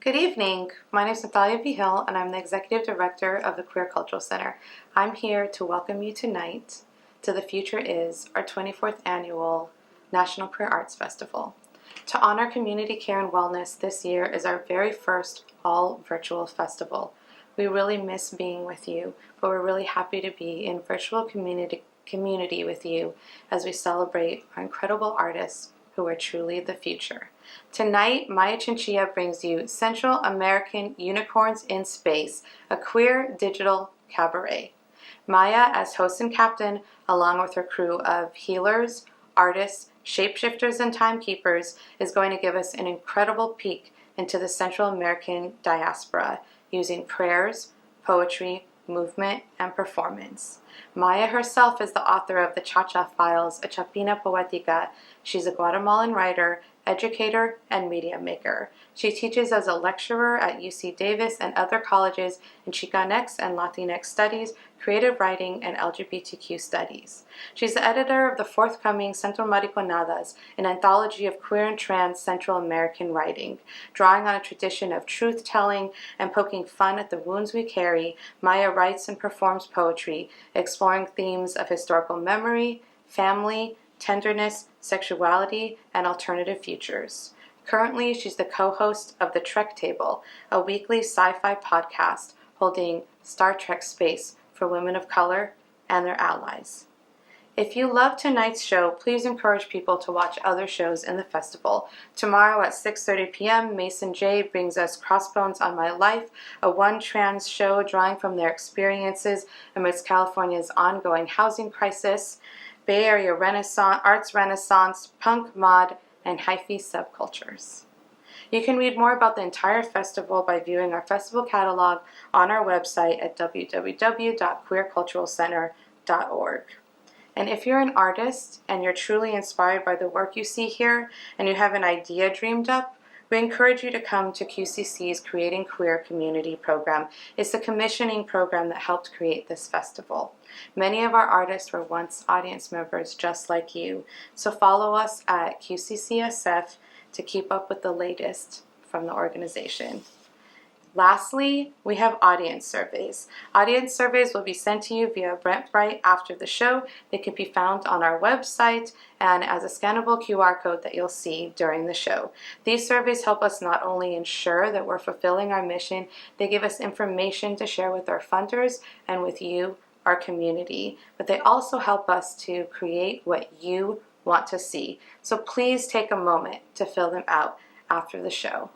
Good evening. My name is Natalia Vigil, and I'm the Executive Director of the Queer Cultural Center. I'm here to welcome you tonight to The Future Is, our 24th Annual National Queer Arts Festival. To honor community care and wellness, this year is our very first all-virtual festival. We really miss being with you, but we're really happy to be in virtual community with you as we celebrate our incredible artists who are truly the future. Tonight, Maya Chinchilla brings you Central American Unicorns in Space, a queer digital cabaret. Maya, as host and captain, along with her crew of healers, artists, shapeshifters, and timekeepers, is going to give us an incredible peek into the Central American diaspora using prayers, poetry, movement, and performance. Maya herself is the author of the Cha-Cha Files, a Chapina Poetica. She's a Guatemalan writer, educator, and media maker. She teaches as a lecturer at UC Davis and other colleges in Chicanx and Latinx studies, creative writing, and LGBTQ studies. She's the editor of the forthcoming Centro Mariconadas, an anthology of queer and trans Central American writing. Drawing on a tradition of truth-telling and poking fun at the wounds we carry, Maya writes and performs poetry, exploring themes of historical memory, family, tenderness, sexuality, and alternative futures. Currently, she's the co-host of The Trek Table, a weekly sci-fi podcast holding Star Trek space for women of color and their allies. If you love tonight's show, please encourage people to watch other shows in the festival. Tomorrow at 6:30 p.m., Mason J. brings us Crossbones on My Life, a one-trans show drawing from their experiences amidst California's ongoing housing crisis, Bay Area arts renaissance, punk, mod, and hyphy subcultures. You can read more about the entire festival by viewing our festival catalog on our website at www.queerculturalcenter.org. And if you're an artist and you're truly inspired by the work you see here and you have an idea dreamed up, we encourage you to come to QCC's Creating Queer Community program. It's the commissioning program that helped create this festival. Many of our artists were once audience members just like you, so follow us at QCCSF to keep up with the latest from the organization. Lastly, we have audience surveys. Audience surveys will be sent to you via Eventbrite after the show. They can be found on our website and as a scannable QR code that you'll see during the show. These surveys help us not only ensure that we're fulfilling our mission, they give us information to share with our funders and with you, our community, but they also help us to create what you want to see. So please take a moment to fill them out after the show.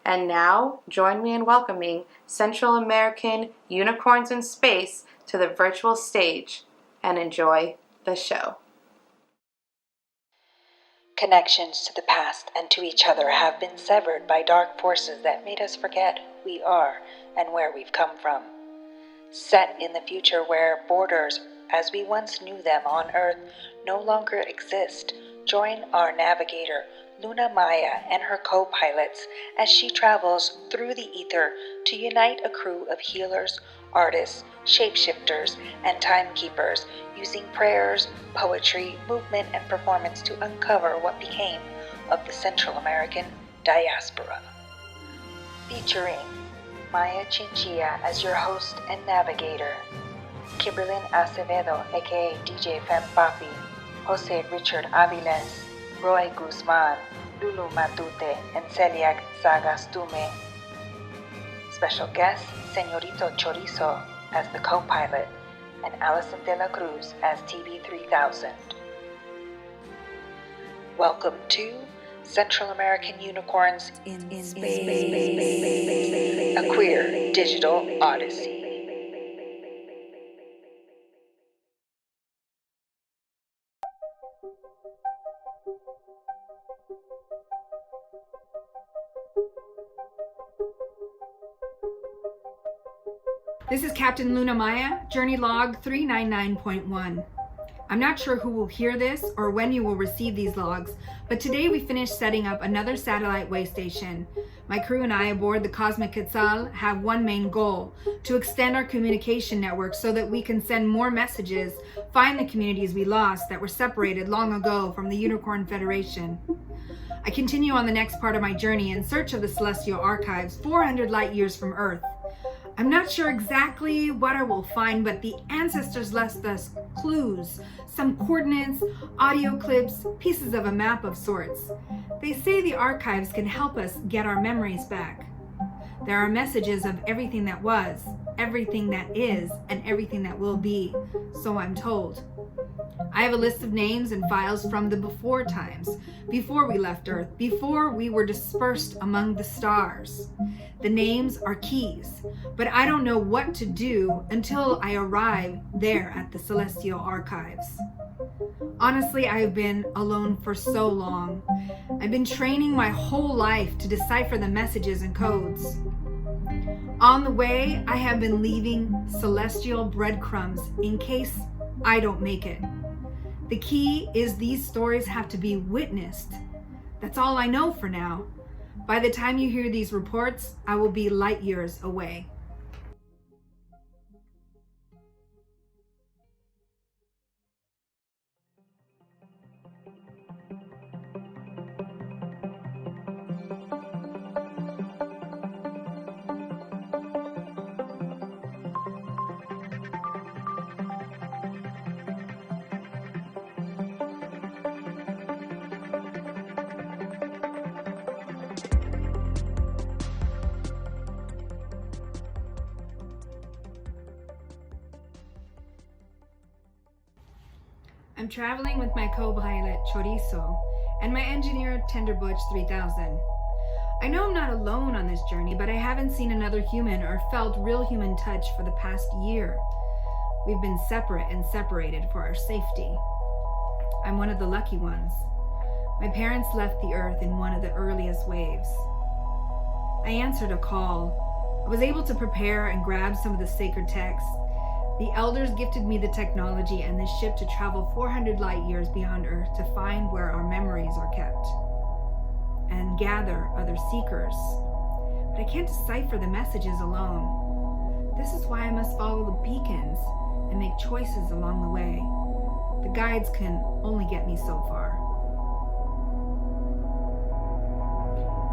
And now, join me in welcoming Central American Unicorns in Space to the virtual stage and enjoy the show. Connections to the past and to each other have been severed by dark forces that made us forget who we are and where we've come from. Set in the future where borders, as we once knew them on Earth, no longer exist, join our navigator, Luna Maya, and her co-pilots as she travels through the ether to unite a crew of healers, artists, shapeshifters, and timekeepers using prayers, poetry, movement, and performance to uncover what became of the Central American diaspora. Featuring Maya Chinchilla as your host and navigator, Kimberlyn Acevedo, aka DJ Fem Papi, Jose Richard Aviles, Roy Guzman, Lulu Matute, and Celiac Sagastume. Special guest, Señorito Chorizo as the co-pilot, and Alison De La Cruz as TB3000. Welcome to Central American Unicorns in Space, a queer digital odyssey. This is Captain Luna Maya, Journey Log 399.1. I'm not sure who will hear this or when you will receive these logs, but today we finished setting up another satellite way station. My crew and I aboard the Cosmic Quetzal have one main goal: to extend our communication network so that we can send more messages, find the communities we lost that were separated long ago from the Unicorn Federation. I continue on the next part of my journey in search of the celestial archives 400 light years from Earth. I'm not sure exactly what I will find, but the ancestors left us clues, some coordinates, audio clips, pieces of a map of sorts. They say the archives can help us get our memories back. There are messages of everything that was, everything that is, and everything that will be, so I'm told. I have a list of names and files from the before times, before we left Earth, before we were dispersed among the stars. The names are keys, but I don't know what to do until I arrive there at the Celestial Archives. Honestly, I have been alone for so long. I've been training my whole life to decipher the messages and codes. On the way, I have been leaving celestial breadcrumbs in case I don't make it. The key is these stories have to be witnessed. That's all I know for now. By the time you hear these reports, I will be light years away. I'm traveling with my co-pilot Chorizo and my engineer Tenderbutch 3000. I know I'm not alone on this journey, but I haven't seen another human or felt real human touch for the past year. We've been separate and separated for our safety. I'm one of the lucky ones. My parents left the earth in one of the earliest waves. I answered a call. I was able to prepare and grab some of the sacred texts. The elders gifted me the technology and the ship to travel 400 light years beyond Earth to find where our memories are kept and gather other seekers. But I can't decipher the messages alone. This is why I must follow the beacons and make choices along the way. The guides can only get me so far.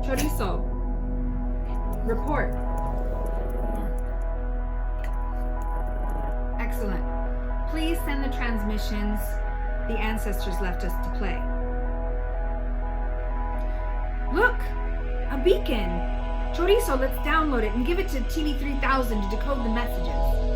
Chorizo, report. Excellent. Please send the transmissions the ancestors left us to play. Look! A beacon! Chorizo, let's download it and give it to TV3000 to decode the messages.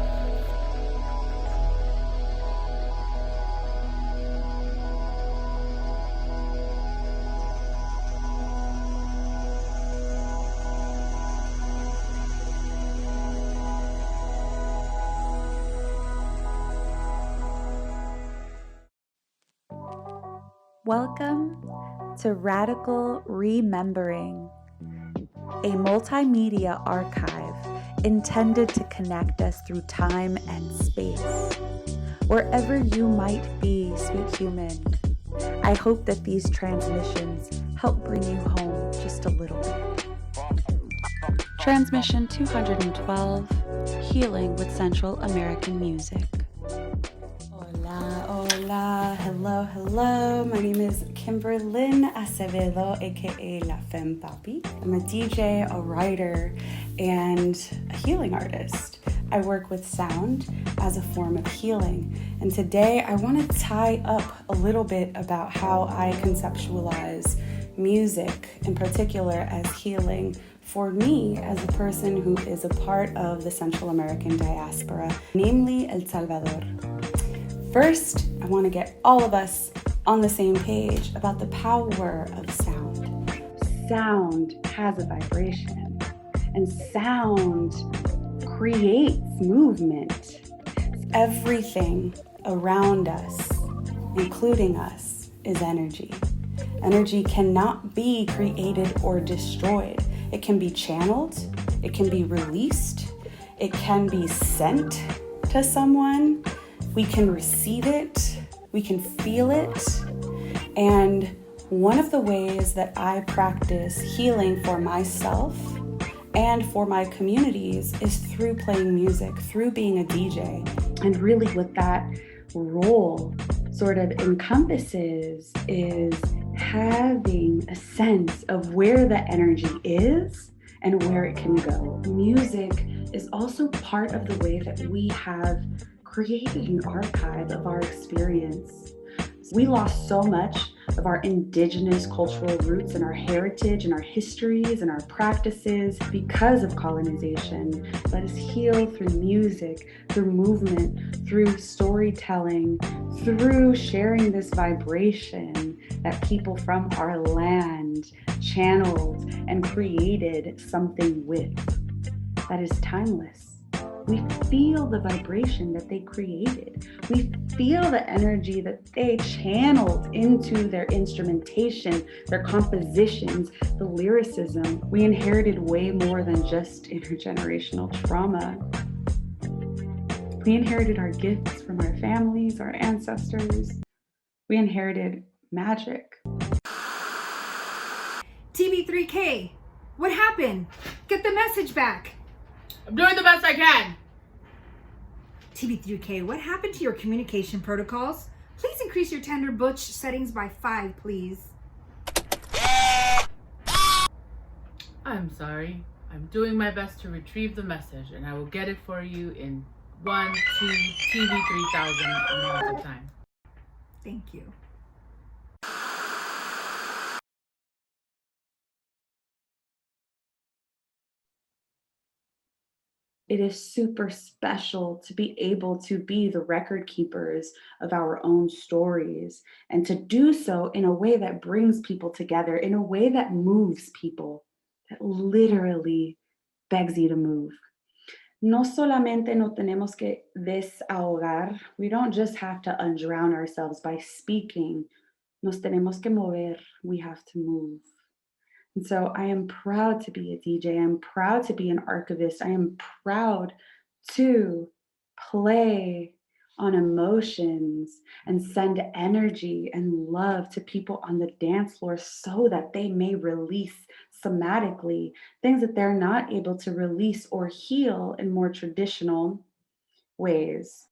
Welcome to Radical Remembering, a multimedia archive intended to connect us through time and space. Wherever you might be, sweet human, I hope that these transmissions help bring you home just a little bit. Transmission 212, Healing with Central American Music. Hola, hello. My name is Kimberlyn Acevedo, aka La Femme Papi. I'm a DJ, a writer, and a healing artist. I work with sound as a form of healing. And today I want to tie up a little bit about how I conceptualize music, in particular as healing, for me as a person who is a part of the Central American diaspora, namely El Salvador. First, I want to get all of us on the same page about the power of sound. Sound has a vibration, and sound creates movement. Everything around us, including us, is energy. Energy cannot be created or destroyed. It can be channeled, it can be released, it can be sent to someone. We can receive it, we can feel it, and one of the ways that I practice healing for myself and for my communities is through playing music, through being a DJ. And really what that role sort of encompasses is having a sense of where the energy is and where it can go. Music is also part of the way that we have created an archive of our experience. We lost so much of our indigenous cultural roots and our heritage and our histories and our practices because of colonization. Let us heal through music, through movement, through storytelling, through sharing this vibration that people from our land channeled and created something with that is timeless. We feel the vibration that they created. We feel the energy that they channeled into their instrumentation, their compositions, the lyricism. We inherited way more than just intergenerational trauma. We inherited our gifts from our families, our ancestors. We inherited magic. TB3K, what happened? Get the message back. I'm doing the best I can. TB3K, what happened to your communication protocols? Please increase your tender butch settings by 5, please. I'm sorry. I'm doing my best to retrieve the message, and I will get it for you in 1, 2, TV 3000 amounts of time. Thank you. It is super special to be able to be the record keepers of our own stories and to do so in a way that brings people together, in a way that moves people, that literally begs you to move. No solamente nos tenemos que desahogar. We don't just have to undrown ourselves by speaking. Nos tenemos que mover. We have to move. And so I am proud to be a DJ. I'm proud to be an archivist. I am proud to play on emotions and send energy and love to people on the dance floor so that they may release somatically things that they're not able to release or heal in more traditional ways.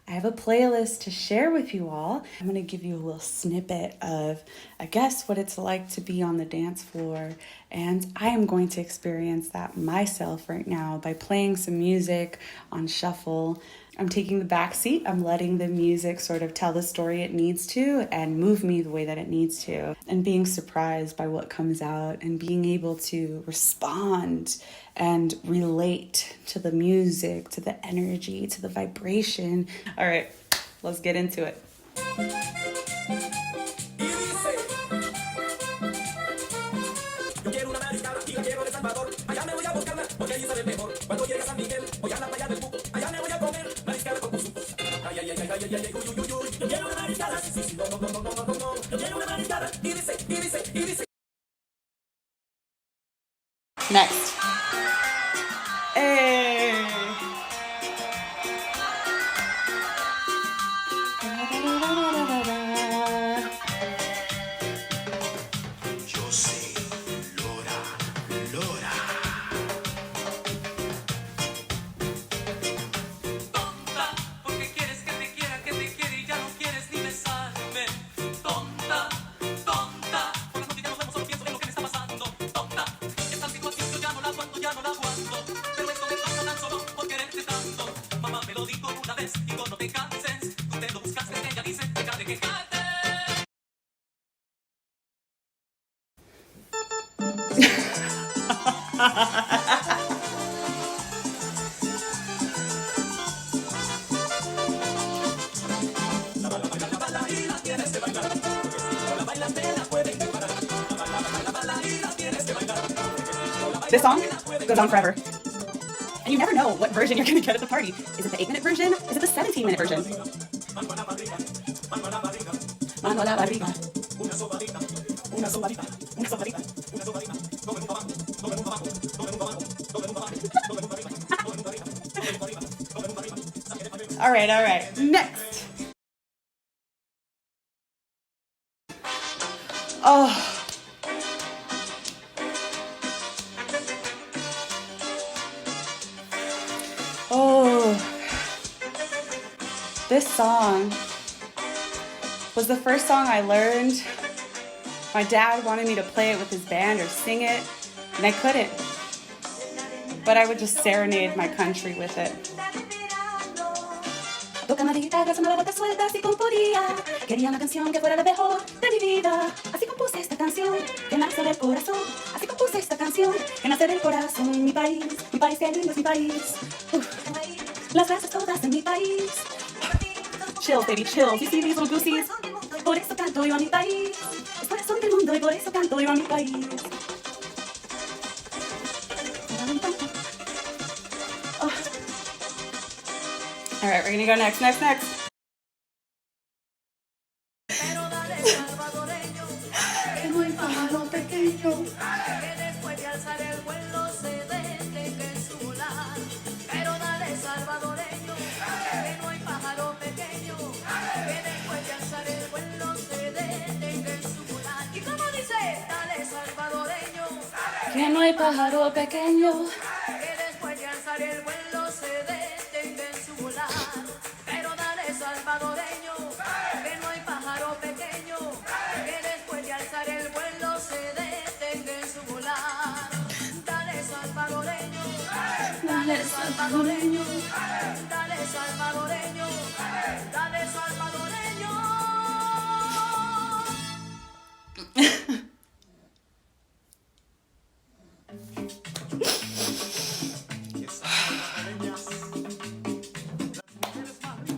I have a playlist to share with you all. I'm going to give you a little snippet of, I guess, what it's like to be on the dance floor. And I am going to experience that myself right now by playing some music on shuffle. I'm taking the back seat. I'm letting the music sort of tell the story it needs to and move me the way that it needs to. And being surprised by what comes out and being able to respond and relate to the music, to the energy, to the vibration. All right, let's get into it. Next. Hey. Yo sé, Lora, Lora. Tonta, porque quieres que te quiera y ya no quieres ni besarme. Tonta, tonta, por las noches ya nos vemos, solo pienso en lo que me está pasando. Tonta, esta situación yo ya no la aguanto, pero esto me pasa tan solo por quererte tanto. Mamá me lo dijo una vez, digo no te canses. Tú te lo buscaste, ella dice, deja de quejarte. This song goes on forever. And you never know what version you're going to get at the party. Is it the 8-minute version? Is it the 17-minute version? Mano a la barriga. Una sobadita. Una sobadita. Una sobadita. All right. Next. Oh. This song was the first song I learned. My dad wanted me to play it with his band or sing it, and I couldn't. But I would just serenade my country with it. Tocando la guitarra, sonaba botas sueltas y componía. Quería una canción que fuera la mejor de mi vida. Así compuse esta canción que nace del corazón. Así compuse esta canción que nace del corazón. Mi país que lindo es mi país. Las razas todas de mi país. Chills, baby, chills. You see these little goosies? Por eso canto yo a mi país. Es corazón del mundo y por eso canto yo a mi país. All right, we're gonna go next. Que no hay pájaro pequeño que después de alzar el vuelo se detenga en su volar. Pero dale salvadoreño, que no hay pájaro pequeño, que después de alzar el vuelo se detenga en su volar. Dale salvadoreño, dale salvadoreño, dale salvadoreño, dale salvadoreño.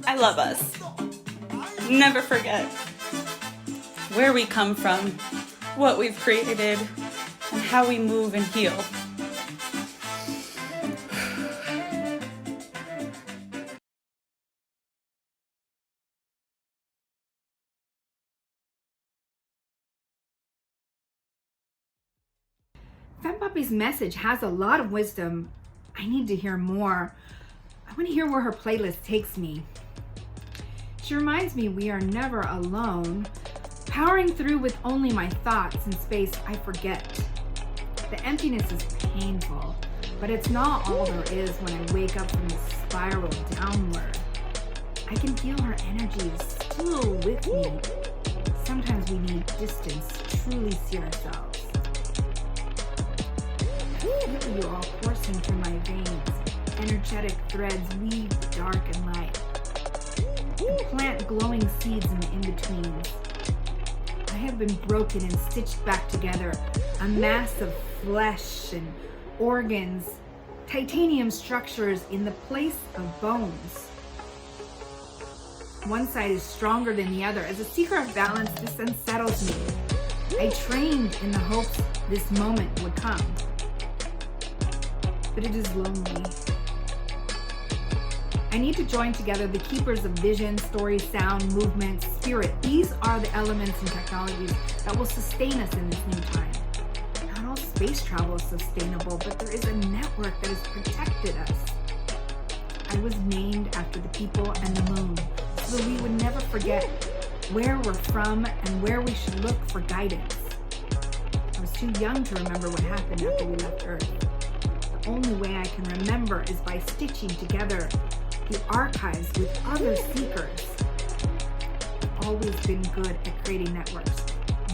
I love us. Never forget where we come from, what we've created, and how we move and heal. FemPapi's message has a lot of wisdom. I need to hear more. I want to hear where her playlist takes me. She reminds me we are never alone, powering through with only my thoughts in space I forget. The emptiness is painful, but it's not all there is when I wake up from the spiral downward. I can feel her energy is still with me. Sometimes we need distance to truly see ourselves. I feel you all coursing through my veins. Energetic threads weave dark and light. And plant glowing seeds in the in-betweens. I have been broken and stitched back together, a mass of flesh and organs, titanium structures in the place of bones. One side is stronger than the other. As a seeker of balance, this unsettles me. I trained in the hopes this moment would come. But it is lonely. I need to join together the keepers of vision, story, sound, movement, spirit. These are the elements and technologies that will sustain us in this new time. Not all space travel is sustainable, but there is a network that has protected us. I was named after the people and the moon, so that we would never forget where we're from and where we should look for guidance. I was too young to remember what happened after we left Earth. The only way I can remember is by stitching together the archives with other seekers. I've always been good at creating networks.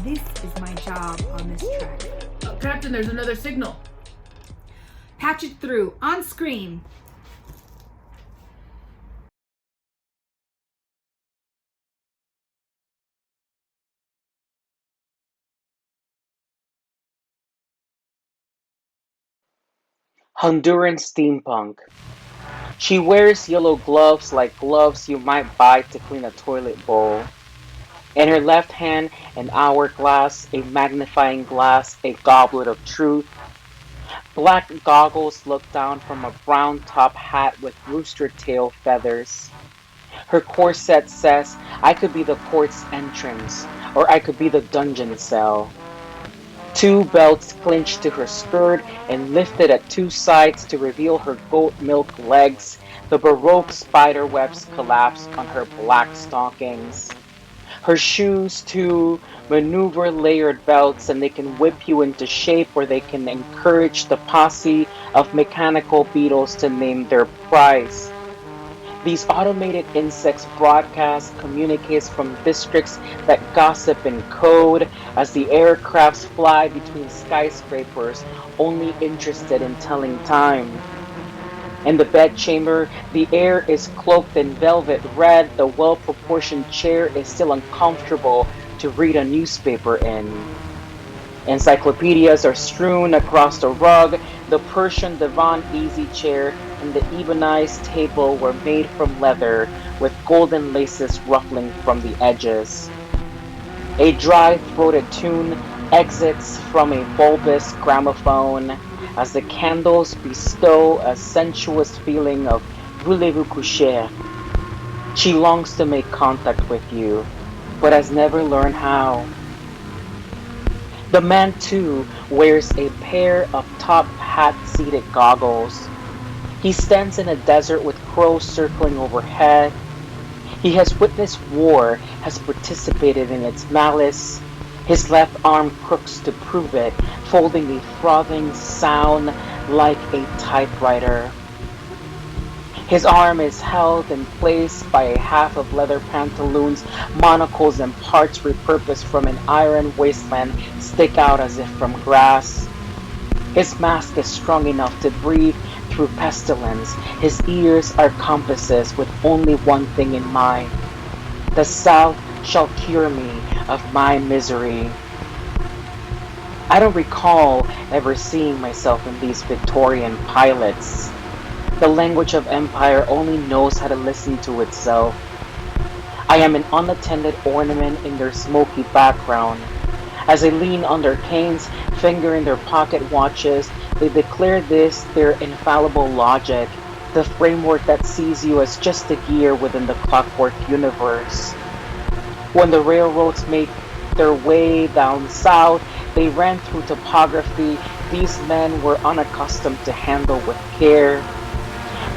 This is my job on this trek. Captain, there's another signal. Patch it through, on screen. Honduran steampunk. She wears yellow gloves like gloves you might buy to clean a toilet bowl. In her left hand, an hourglass, a magnifying glass, a goblet of truth. Black goggles look down from a brown top hat with rooster tail feathers. Her corset says, I could be the port's entrance, or I could be the dungeon cell. Two belts clinched to her skirt and lifted at two sides to reveal her goat milk legs. The Baroque spider webs collapse on her black stockings. Her shoes, too, maneuver layered belts, and they can whip you into shape, or they can encourage the posse of mechanical beetles to name their price. These automated insects broadcast communiques from districts that gossip in code as the aircrafts fly between skyscrapers, only interested in telling time. In the bedchamber, the air is cloaked in velvet red. The well proportioned chair is still uncomfortable to read a newspaper in. Encyclopedias are strewn across the rug. The Persian divan easy chair and the ebonized table were made from leather, with golden laces ruffling from the edges. A dry-throated tune exits from a bulbous gramophone as the candles bestow a sensuous feeling of voulez-vous coucher. She longs to make contact with you, but has never learned how. The man, too, wears a pair of top hat-seated goggles. He stands in a desert with crows circling overhead. He has witnessed war, has participated in its malice. His left arm crooks to prove it, folding a frothing sound like a typewriter. His arm is held in place by a half of leather pantaloons. Monocles and parts repurposed from an iron wasteland stick out as if from grass. His mask is strong enough to breathe through pestilence. His ears are compasses with only one thing in mind. The South shall cure me of my misery. I don't recall ever seeing myself in these Victorian pilots. The language of empire only knows how to listen to itself. I am an unattended ornament in their smoky background. As they lean on their canes, finger in their pocket watches, they declare this their infallible logic, the framework that sees you as just a gear within the clockwork universe. When the railroads made their way down south, they ran through topography these men were unaccustomed to handle with care.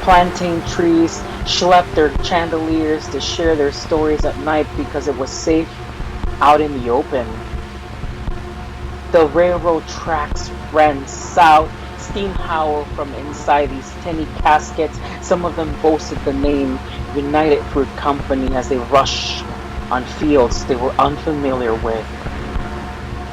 Plantain trees schlepped their chandeliers to share their stories at night because it was safe out in the open. The railroad tracks ran south, steam howled from inside these tinny caskets. Some of them boasted the name United Fruit Company as they rushed on fields they were unfamiliar with.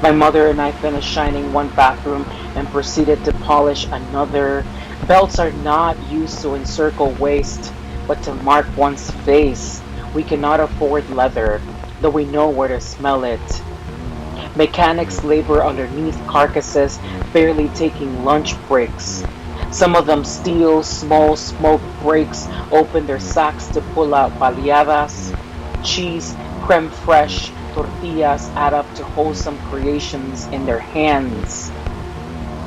My mother and I finished shining one bathroom and proceeded to polish another. Belts are not used to encircle waist, but to mark one's face. We cannot afford leather, though we know where to smell it. Mechanics labor underneath carcasses, barely taking lunch breaks. Some of them steal small smoke breaks, open their sacks to pull out baleadas. Cheese, creme fraiche, tortillas add up to wholesome creations in their hands.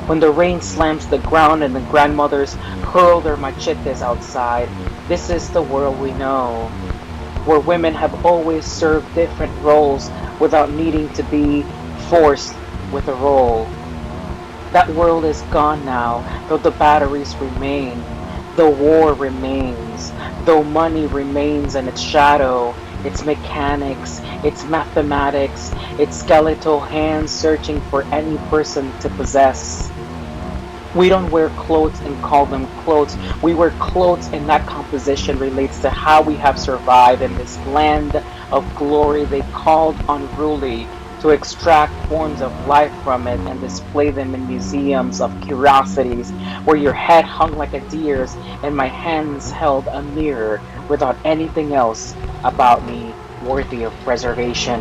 When the rain slams the ground and the grandmothers hurl their machetes outside, this is the world we know, where women have always served different roles without needing to be forced with a role. That world is gone now, though the batteries remain, though war remains, though money remains in its shadow, its mechanics, its mathematics, its skeletal hands searching for any person to possess. We don't wear clothes and call them clothes. We wear clothes, and that composition relates to how we have survived in this land of glory they called unruly, to extract forms of life from it and display them in museums of curiosities, where your head hung like a deer's and my hands held a mirror without anything else about me worthy of preservation.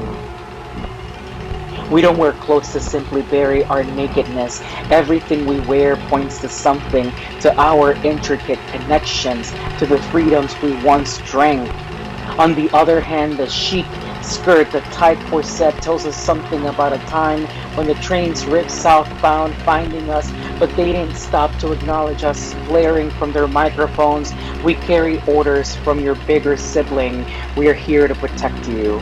We don't wear clothes to simply bury our nakedness. Everything we wear points to something, to our intricate connections, to the freedoms we once drank. On the other hand, the chic skirt, the tight corset tells us something about a time when the trains ripped southbound, finding us, but they didn't stop to acknowledge us, blaring from their microphones. We carry orders from your bigger sibling. We are here to protect you.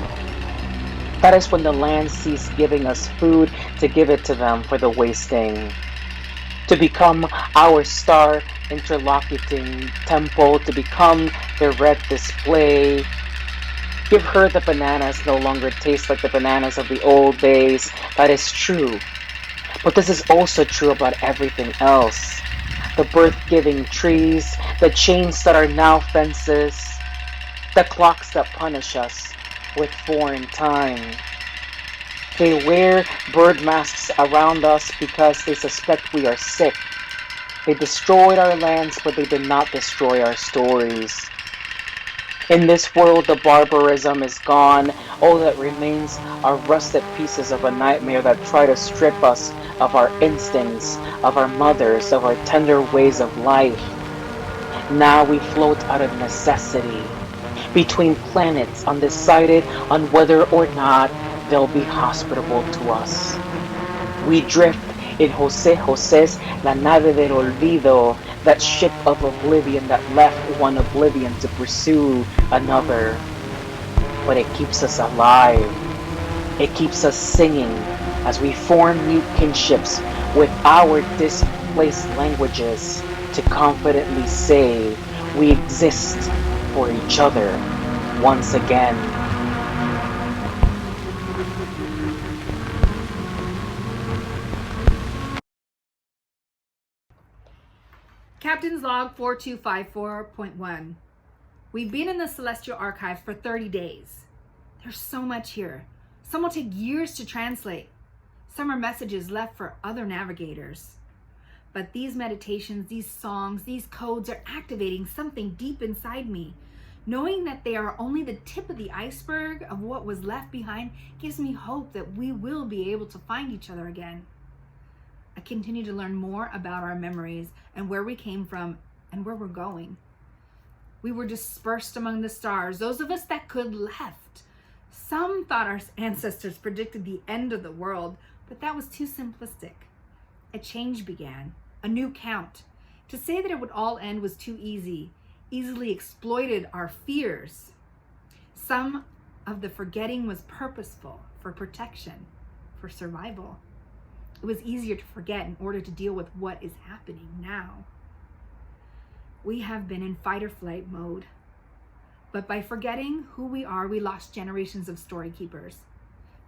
That is when the land ceased giving us food to give it to them for the wasting. To become our star interlocuting temple, to become their red display. Give her the bananas no longer taste like the bananas of the old days. That is true. But this is also true about everything else. The birth-giving trees, the chains that are now fences, the clocks that punish us with foreign time. They wear bird masks around us because they suspect we are sick. They destroyed our lands, but they did not destroy our stories. In this world, the barbarism is gone. All that remains are rusted pieces of a nightmare that try to strip us of our instincts, of our mothers, of our tender ways of life. Now we float out of necessity, between planets, undecided on whether or not they'll be hospitable to us. We drift in Jose Jose's La Nave del Olvido, that ship of oblivion that left one oblivion to pursue another. But it keeps us alive. It keeps us singing as we form new kinships with our displaced languages to confidently say we exist for each other once again. Captain's Log 4254.1. We've been in the Celestial Archive for 30 days. There's so much here. Some will take years to translate. Some are messages left for other navigators. But these meditations, these songs, these codes are activating something deep inside me. Knowing that they are only the tip of the iceberg of what was left behind gives me hope that we will be able to find each other again. I continue to learn more about our memories and where we came from and where we're going. We were dispersed among the stars, those of us that could left. Some thought our ancestors predicted the end of the world, but that was too simplistic. A change began, a new count. To say that it would all end was too easily exploited our fears. Some of the forgetting was purposeful, for protection, for survival. It was easier to forget in order to deal with what is happening now. We have been in fight or flight mode. But by forgetting who we are, we lost generations of story keepers.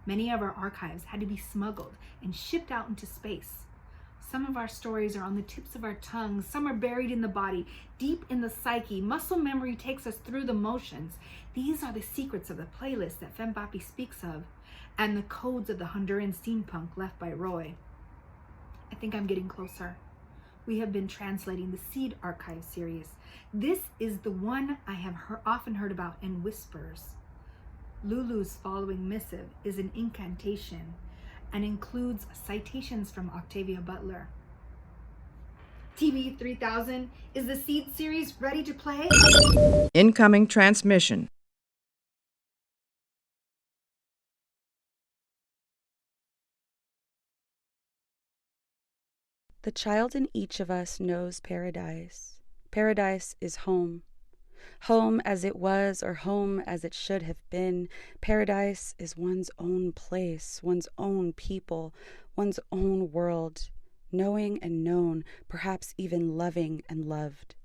Many of our archives had to be smuggled and shipped out into space. Some of our stories are on the tips of our tongues. Some are buried in the body, deep in the psyche. Muscle memory takes us through the motions. These are the secrets of the playlist that Fempapi speaks of, and the codes of the Honduran steampunk left by Roy. I think I'm getting closer. We have been translating the Seed Archive series. This is the one I have often heard about in whispers. Lulu's following missive is an incantation and includes citations from Octavia Butler. TV 3000, is the Seed series ready to play? Incoming transmission. The child in each of us knows paradise. Paradise is home. Home as it was or home as it should have been. Paradise is one's own place, one's own people, one's own world, knowing and known, perhaps even loving and loved.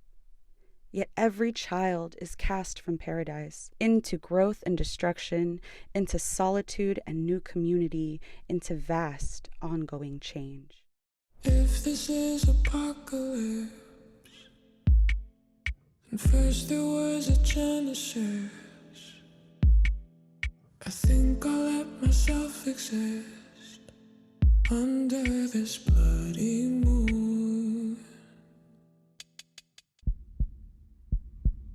Yet every child is cast from paradise into growth and destruction, into solitude and new community, into vast ongoing change. If this is apocalypse, and first there was a Genesis, I think I'll let myself exist under this bloody moon.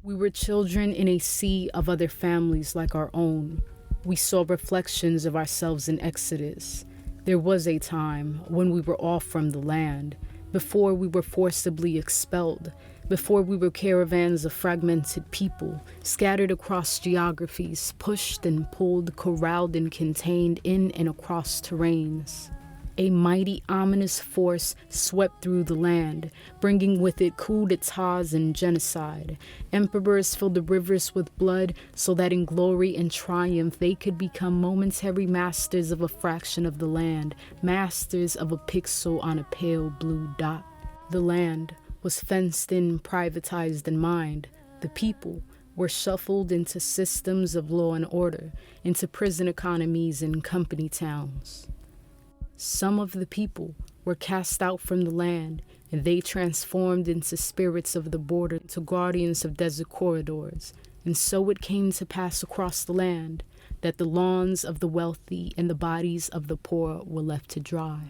We were children in a sea of other families like our own. We saw reflections of ourselves in Exodus. There was a time when we were off from the land, before we were forcibly expelled, before we were caravans of fragmented people, scattered across geographies, pushed and pulled, corralled and contained in and across terrains. A mighty, ominous force swept through the land, bringing with it coups d'etats and genocide. Emperors filled the rivers with blood so that in glory and triumph they could become momentary masters of a fraction of the land, masters of a pixel on a pale blue dot. The land was fenced in, privatized, and mined. The people were shuffled into systems of law and order, into prison economies and company towns. Some of the people were cast out from the land, and they transformed into spirits of the border, into guardians of desert corridors, And so it came to pass across the land that the lawns of the wealthy and the bodies of the poor were left to dry.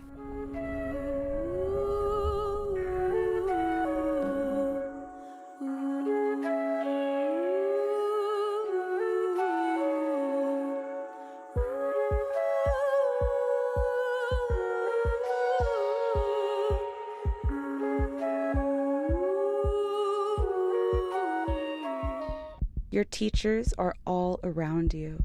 Your teachers are all around you.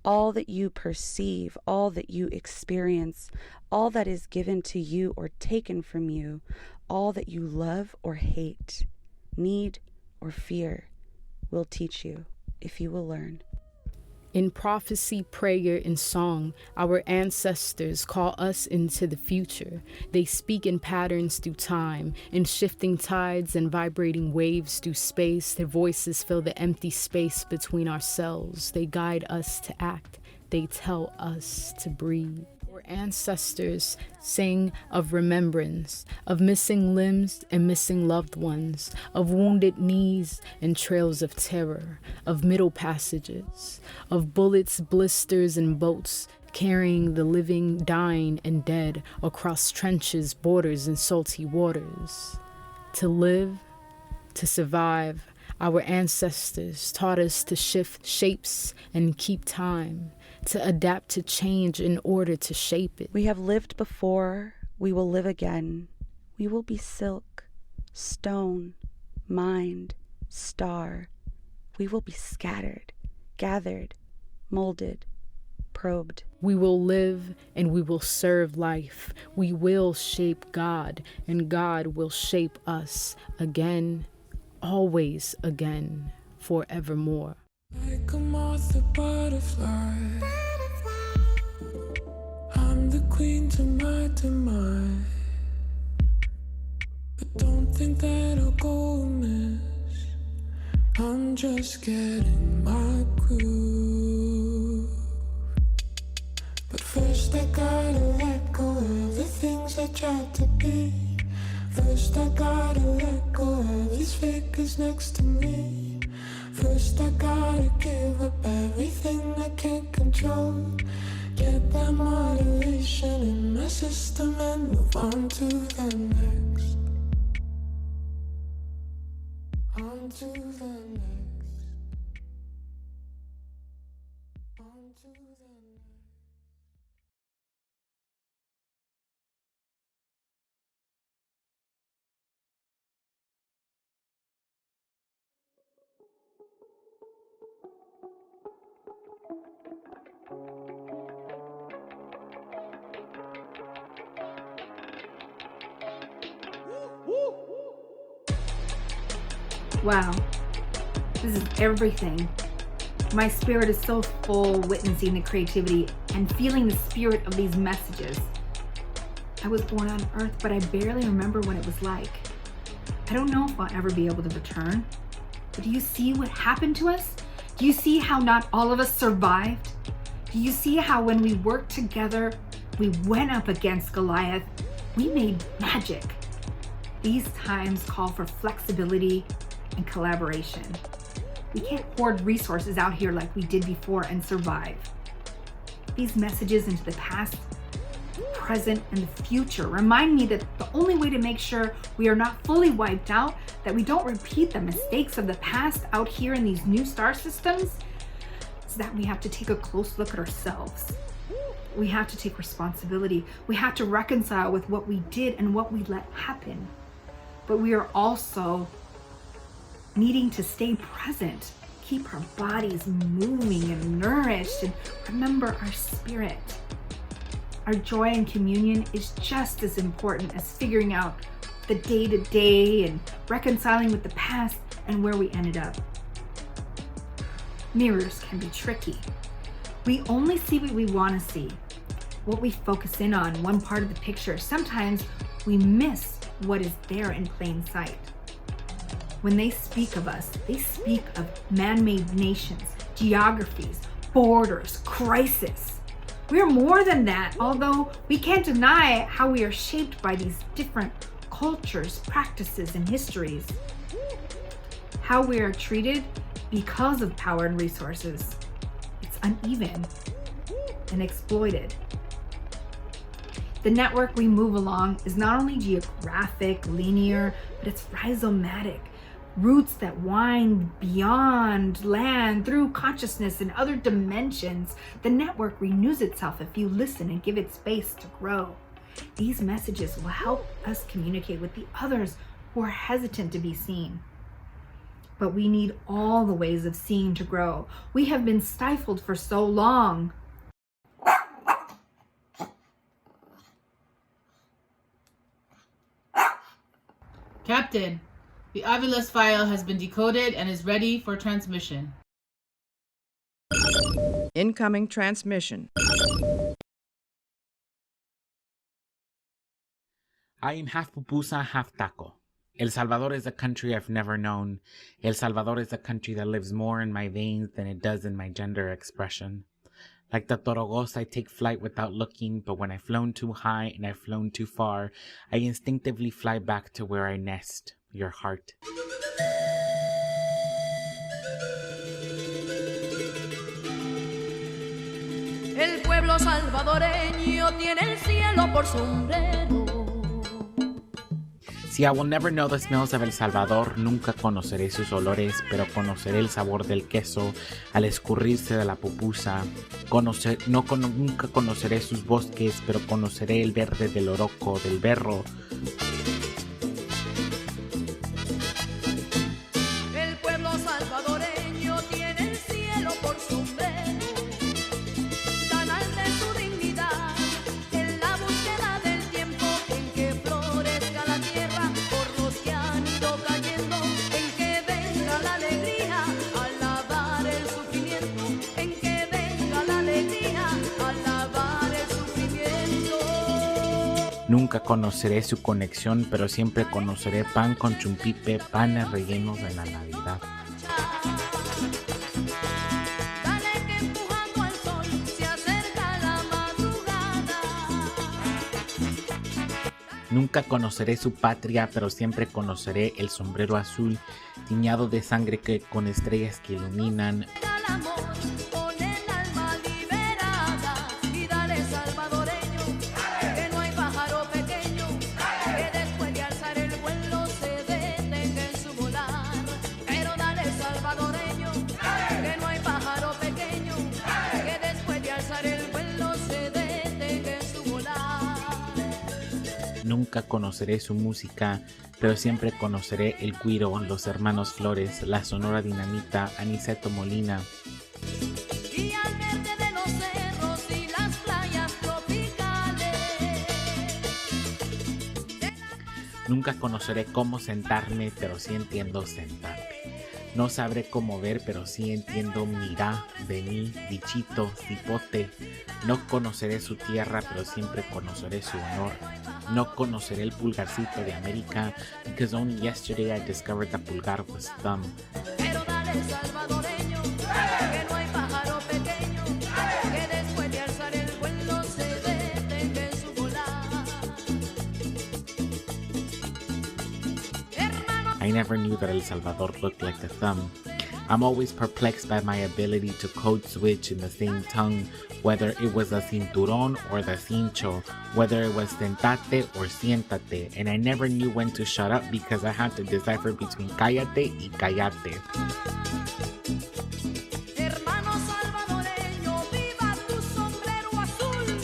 All that you perceive, all that you experience, all that is given to you or taken from you, all that you love or hate, need or fear, will teach you if you will learn. In prophecy, prayer, and song, our ancestors call us into the future. They speak in patterns through time, in shifting tides and vibrating waves through space. Their voices fill the empty space between ourselves. They guide us to act. They tell us to breathe. Our ancestors sing of remembrance, of missing limbs and missing loved ones, of wounded knees and trails of terror, of middle passages, of bullets, blisters, and boats carrying the living, dying, and dead across trenches, borders, and salty waters. To live, to survive, our ancestors taught us to shift shapes and keep time, to adapt to change in order to shape it. We have lived before, we will live again. We will be silk, stone, mind, star. We will be scattered, gathered, molded, probed. We will live and we will serve life. We will shape God, and God will shape us again, always again, forevermore. Like a moth, a butterfly. I'm the queen to my demise. But don't think that I'll go amiss. I'm just getting my groove. But first I gotta let go of the things I tried to be. First I gotta let go of these figures next to me. First I gotta give up everything I can't control. Get that moderation in my system and move on to the next. On to the next. On to the next. Wow, this is everything. My spirit is so full witnessing the creativity and feeling the spirit of these messages. I was born on Earth, but I barely remember what it was like. I don't know if I'll ever be able to return. But do you see what happened to us? Do you see how not all of us survived? Do you see how when we worked together, we went up against Goliath, we made magic? These times call for flexibility and collaboration. We can't hoard resources out here like we did before and survive. These messages into the past, present, and the future remind me that the only way to make sure we are not fully wiped out, that we don't repeat the mistakes of the past out here in these new star systems, is that we have to take a close look at ourselves. We have to take responsibility. We have to reconcile with what we did and what we let happen. But we are also needing to stay present, keep our bodies moving and nourished, and remember our spirit. Our joy in communion is just as important as figuring out the day-to-day and reconciling with the past and where we ended up. Mirrors can be tricky. We only see what we want to see, what we focus in on, one part of the picture. Sometimes we miss what is there in plain sight. When they speak of us, they speak of man-made nations, geographies, borders, crisis. We are more than that, although we can't deny how we are shaped by these different cultures, practices, and histories. How we are treated because of power and resources. It's uneven and exploited. The network we move along is not only geographic, linear, but it's rhizomatic. Roots that wind beyond land, through consciousness and other dimensions. The network renews itself if you listen and give it space to grow. These messages will help us communicate with the others who are hesitant to be seen. But we need all the ways of seeing to grow. We have been stifled for so long. Captain, the Ovilus file has been decoded and is ready for transmission. Incoming transmission. I am half pupusa, half taco. El Salvador is a country I've never known. El Salvador is a country that lives more in my veins than it does in my gender expression. Like the torogos, I take flight without looking, but when I've flown too high and I've flown too far, I instinctively fly back to where I nest, your heart. El pueblo salvadoreño tiene el cielo por sombrero. Si I will never know the smells of El Salvador, nunca conoceré sus olores, pero conoceré el sabor del queso al escurrirse de la pupusa. Nunca conoceré sus bosques, pero conoceré el verde del oroco, del berro. El pueblo salvadoreño tiene el cielo por sombrero. Tan alta es su dignidad en la búsqueda del tiempo en que florezca la tierra por los que han ido cayendo, en que venga la alegría al lavar el sufrimiento, en que venga la alegría al lavar el sufrimiento. Nunca conoceré su conexión, pero siempre conoceré pan con chumpipe, panes rellenos de la Navidad. Dale que empujando al sol se acerca la madrugada. Nunca conoceré su patria, pero siempre conoceré el sombrero azul, tiñado de sangre con estrellas que iluminan. Al amor con el alma liberada y dale salvadoreño que no hay pájaro pequeño que después de alzar el vuelo se detenga en su volar. Pero dale salvadoreño que no hay pájaro pequeño que después de alzar el vuelo se detenga en su volar. Nunca conoceré su música, pero siempre conoceré el Guiro, los hermanos Flores, la Sonora Dinamita, Aniceto Molina. Y al verde de los cerros y las playas tropicales. Nunca conoceré cómo sentarme, pero sí entiendo sentarme. No sabré cómo ver, pero sí entiendo mirá, vení, bichito, cipote. No conoceré su tierra, pero siempre conoceré su honor. No conoceré el pulgarcito de América, because only yesterday I discovered that pulgar was thumb. Pero dale salvadoreño que no hay pájaro pequeño que después de alzar el vuelo se detenga en su volar. I never knew that El Salvador looked like the thumb. I'm always perplexed by my ability to code switch in the same tongue, whether it was the cinturón or the cincho, whether it was sentate or siéntate, and I never knew when to shut up because I had to decipher between cállate y cállate. Hermano salvadoreño, viva tu sombrero azul.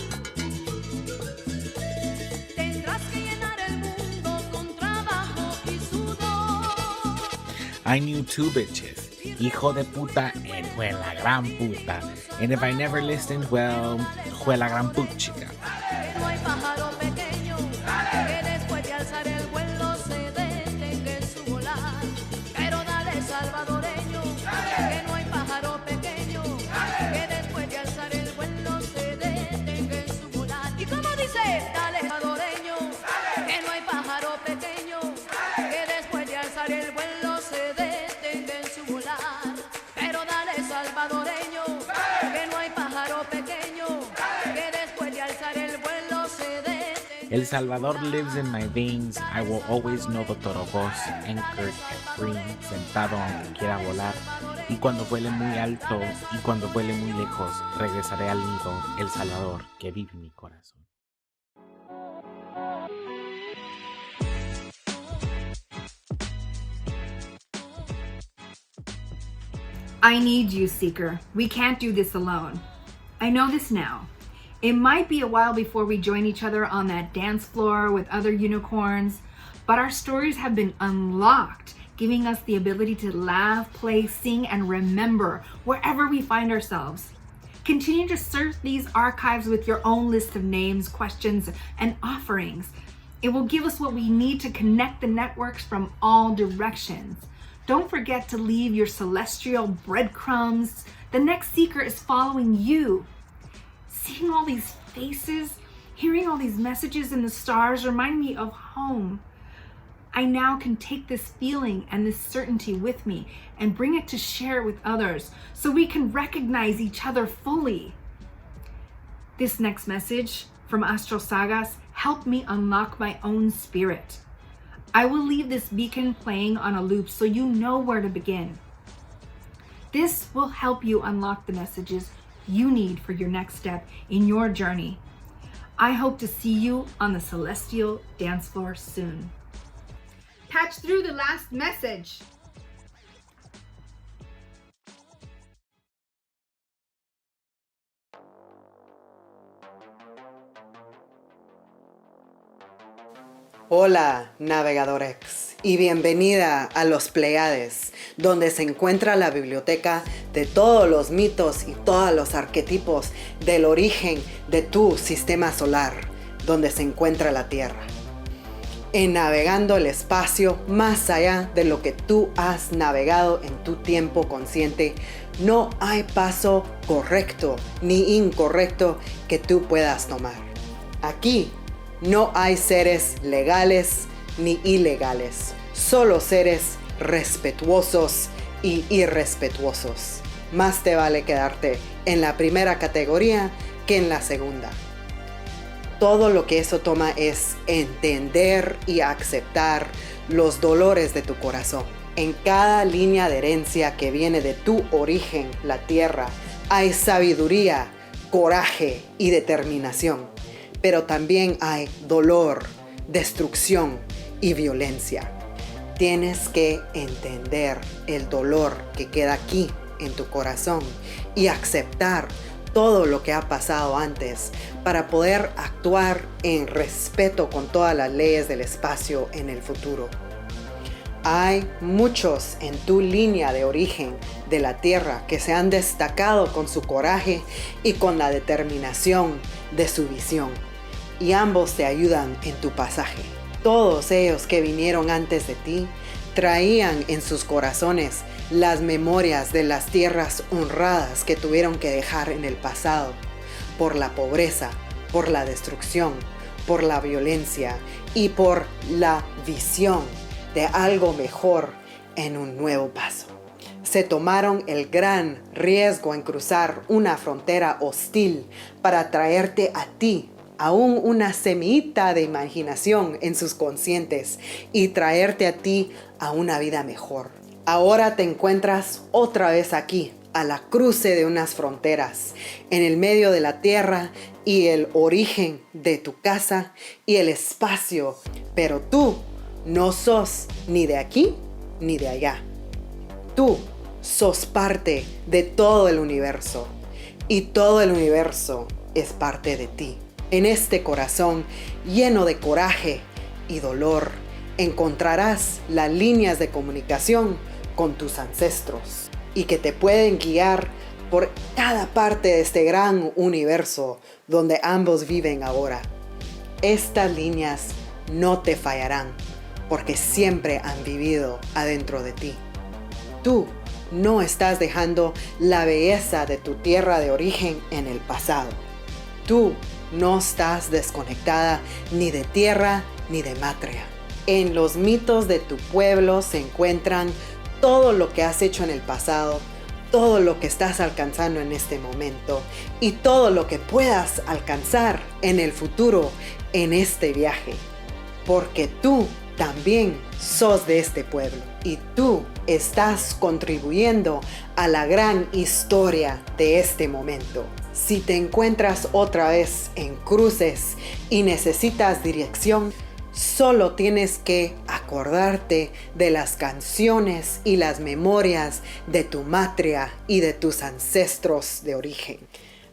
Tendrás que llenar el mundo con trabajo y sudor. I knew two bitches, hijo de puta and fue la gran puta, and if I never listened, well, fue la gran puchica. No hay pájaro pequeño que después de alzar el vuelo se detenga en su volar. Pero dale salvadoreño que no hay pájaro pequeño que después de alzar el vuelo se detenga en su volar. Y como dice, dale salvadoreño que no hay pájaro pequeño que después de alzar el vuelo se detenga en su volar. Pero dale salvadoreño que no hay pájaro pequeño que después de alzar el vuelo se detenga. El Salvador lives in my veins. I will always know the Torobos, anchored and free, sentado aunque quiera volar. Y cuando vuele muy alto y cuando vuele muy lejos, regresaré al nido, El Salvador, que vive en mi corazón. I need you, Seeker. We can't do this alone. I know this now. It might be a while before we join each other on that dance floor with other unicorns, but our stories have been unlocked, giving us the ability to laugh, play, sing, and remember wherever we find ourselves. Continue to search these archives with your own list of names, questions, and offerings. It will give us what we need to connect the networks from all directions. Don't forget to leave your celestial breadcrumbs. The next seeker is following you. Seeing all these faces, hearing all these messages in the stars remind me of home. I now can take this feeling and this certainty with me and bring it to share with others so we can recognize each other fully. This next message from Astral Sagas helped me unlock my own spirit. I will leave this beacon playing on a loop so you know where to begin. This will help you unlock the messages you need for your next step in your journey. I hope to see you on the celestial dance floor soon. Patch through the last message. Hola, navegadores, y bienvenida a los Pleiades, donde se encuentra la biblioteca de todos los mitos y todos los arquetipos del origen de tu sistema solar, donde se encuentra la Tierra. En navegando el espacio más allá de lo que tú has navegado en tu tiempo consciente, no hay paso correcto ni incorrecto que tú puedas tomar. Aquí no hay seres legales ni ilegales, solo seres respetuosos y irrespetuosos. Más te vale quedarte en la primera categoría que en la segunda. Todo lo que eso toma es entender y aceptar los dolores de tu corazón. En cada línea de herencia que viene de tu origen, la Tierra, hay sabiduría, coraje y determinación. Pero también hay dolor, destrucción y violencia. Tienes que entender el dolor que queda aquí en tu corazón y aceptar todo lo que ha pasado antes para poder actuar en respeto con todas las leyes del espacio en el futuro. Hay muchos en tu línea de origen de la Tierra que se han destacado con su coraje y con la determinación de su visión. Y ambos te ayudan en tu pasaje. Todos ellos que vinieron antes de ti traían en sus corazones las memorias de las tierras honradas que tuvieron que dejar en el pasado, por la pobreza, por la destrucción, por la violencia y por la visión de algo mejor en un nuevo paso. Se tomaron el gran riesgo en cruzar una frontera hostil para traerte a ti aún una semillita de imaginación en sus conscientes y traerte a ti a una vida mejor. Ahora te encuentras otra vez aquí, a la cruce de unas fronteras, en el medio de la tierra y el origen de tu casa y el espacio, pero tú no sos ni de aquí ni de allá. Tú sos parte de todo el universo y todo el universo es parte de ti. En este corazón lleno de coraje y dolor, encontrarás las líneas de comunicación con tus ancestros y que te pueden guiar por cada parte de este gran universo donde ambos viven ahora. Estas líneas no te fallarán porque siempre han vivido adentro de ti. Tú no estás dejando la belleza de tu tierra de origen en el pasado. Tú no estás desconectada ni de tierra ni de matria. En los mitos de tu pueblo se encuentran todo lo que has hecho en el pasado, todo lo que estás alcanzando en este momento y todo lo que puedas alcanzar en el futuro en este viaje, porque tú también sos de este pueblo y tú estás contribuyendo a la gran historia de este momento. Si te encuentras otra vez en cruces y necesitas dirección, solo tienes que acordarte de las canciones y las memorias de tu matria y de tus ancestros de origen.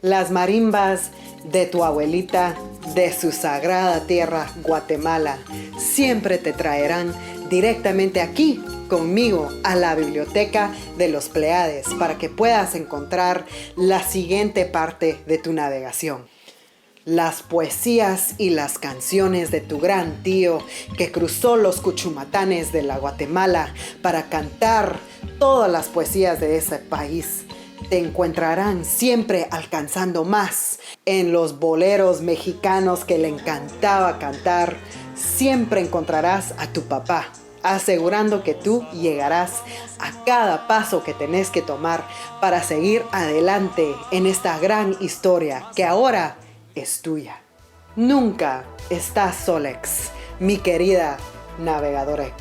Las marimbas de tu abuelita, de su sagrada tierra, Guatemala, siempre te traerán directamente aquí conmigo a la biblioteca de los Pleiades para que puedas encontrar la siguiente parte de tu navegación. Las poesías y las canciones de tu gran tío que cruzó los Cuchumatanes de la Guatemala para cantar todas las poesías de ese país. Te encontrarán siempre alcanzando más en los boleros mexicanos que le encantaba cantar. Siempre encontrarás a tu papá, asegurando que tú llegarás a cada paso que tenés que tomar para seguir adelante en esta gran historia que ahora es tuya. Nunca estás solex, mi querida navegadorex.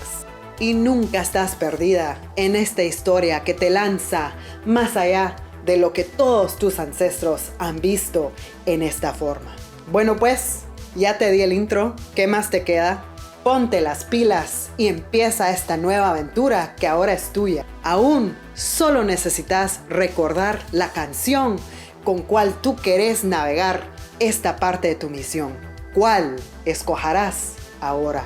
Y nunca estás perdida en esta historia que te lanza más allá de lo que todos tus ancestros han visto en esta forma. Bueno pues, ya te di el intro, ¿qué más te queda? Ponte las pilas y empieza esta nueva aventura que ahora es tuya. Aún solo necesitas recordar la canción con cual tú querés navegar esta parte de tu misión. ¿Cuál escogerás ahora?